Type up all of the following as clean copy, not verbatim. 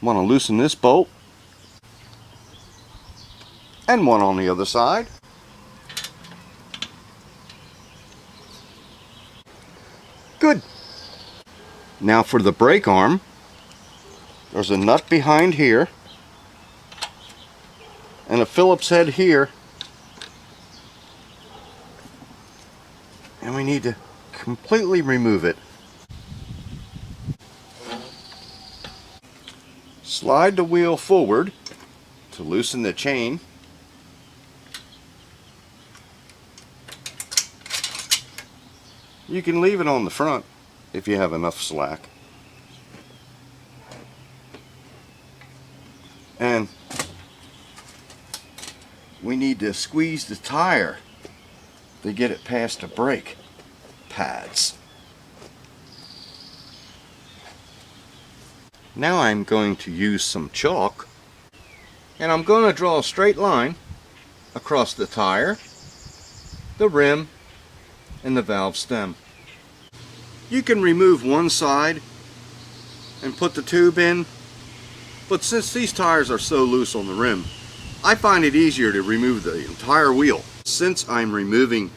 Want to loosen this bolt and one on the other side. Good. Now for the brake arm, there's a nut behind here and a Phillips head here, and we need to completely remove it. Slide the wheel forward to loosen the chain. You can leave it on the front if you have enough slack. And we need to squeeze the tire to get it past the brake pads. Now I'm going to use some chalk, and I'm going to draw a straight line across the tire, the rim, and the valve stem. You can remove one side and put the tube in, but since these tires are so loose on the rim, I find it easier to remove the entire wheel. Since I'm removing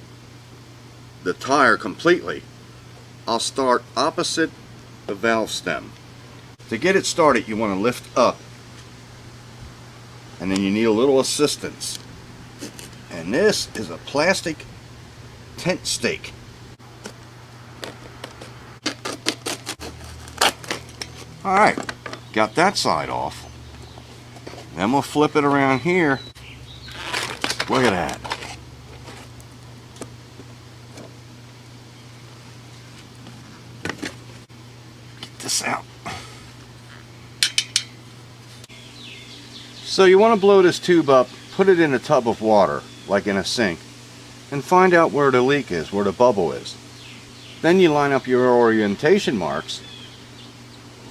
the tire completely, I'll start opposite the valve stem. To get it started, you want to lift up, and then you need a little assistance. And this is a plastic tent stake. Alright, got that side off. Then we'll flip it around here. Look at that. Get this out. So you want to blow this tube up, put it in a tub of water, like in a sink, and find out where the leak is, where the bubble is. Then you line up your orientation marks,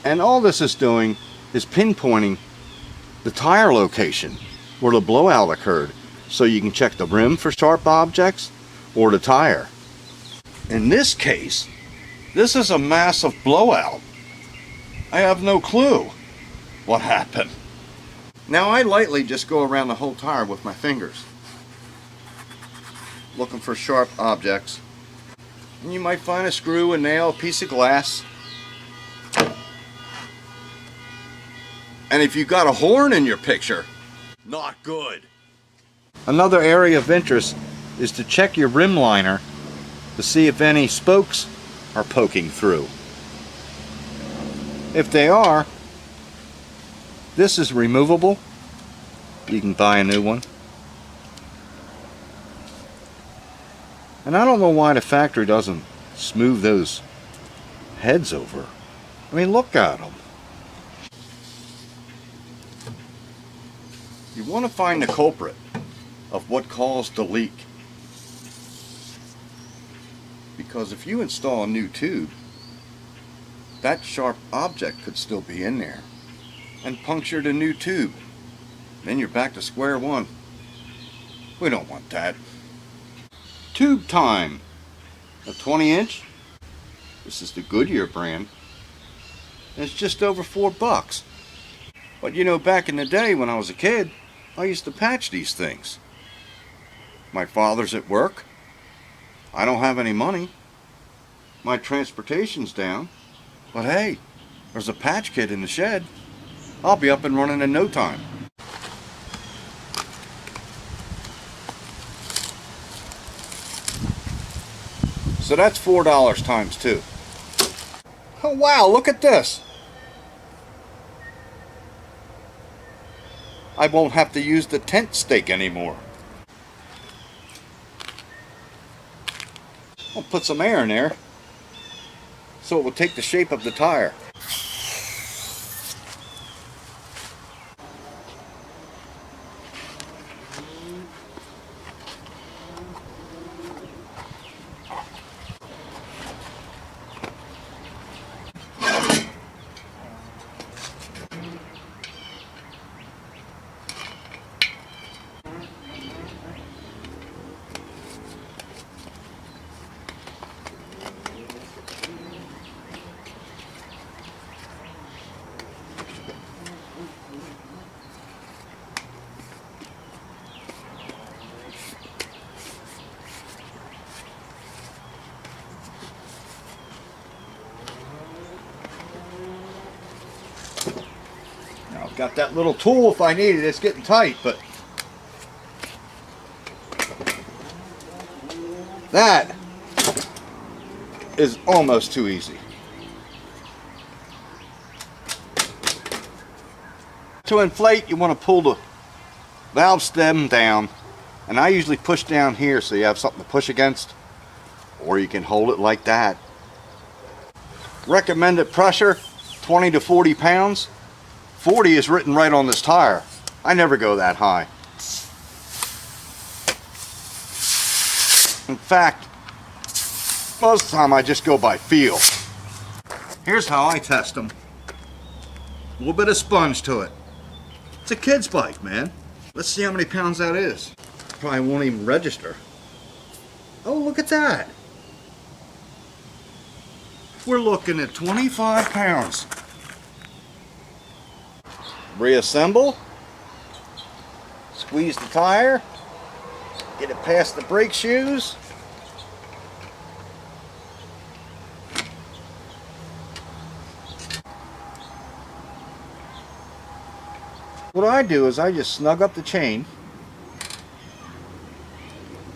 and all this is doing is pinpointing the tire location where the blowout occurred, so you can check the rim for sharp objects or the tire. In this case, this is a massive blowout. I have no clue what happened. Now I lightly just go around the whole tire with my fingers, looking for sharp objects. And you might find a screw, a nail, a piece of glass. And if you got a horn in your picture, not good. Another area of interest is to check your rim liner to see if any spokes are poking through. If they are, this is removable. You can buy a new one. And I don't know why the factory doesn't smooth those heads over. I mean, look at them. You want to find the culprit of what caused the leak. Because if you install a new tube, that sharp object could still be in there and puncture the new tube. Then you're back to square one. We don't want that. Tube time. A 20-inch. This is the Goodyear brand. And it's just over $4. But you know, back in the day when I was a kid, I used to patch these things. My father's at work. I don't have any money. My transportation's down. But hey, there's a patch kit in the shed. I'll be up and running in no time. So that's $4 times 2. Oh wow, look at this. I won't have to use the tent stake anymore. I'll put some air in there so it will take the shape of the tire. Got that little tool if I need it. It's getting tight, but that is almost too easy. To inflate, you want to pull the valve stem down, and I usually push down here so you have something to push against, or you can hold it like that. Recommended pressure 20 to 40 pounds. 40 is written right on this tire. I never go that high. In fact, most of the time I just go by feel. Here's how I test them. A little bit of sponge to it. It's a kid's bike, man. Let's see how many pounds that is. Probably won't even register. Oh, look at that. We're looking at 25 pounds. Reassemble. Squeeze the tire. Get it past the brake shoes. What I do is I just snug up the chain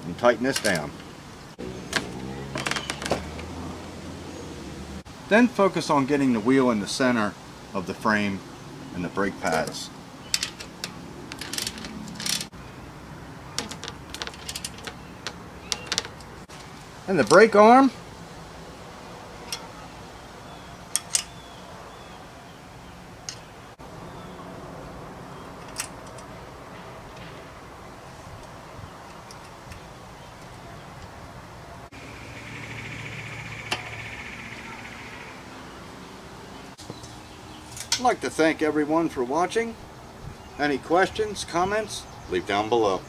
and tighten this down. Then focus on getting the wheel in the center of the frame and the brake pads. And the brake arm. I'd like to thank everyone for watching. Any questions, comments, leave down below.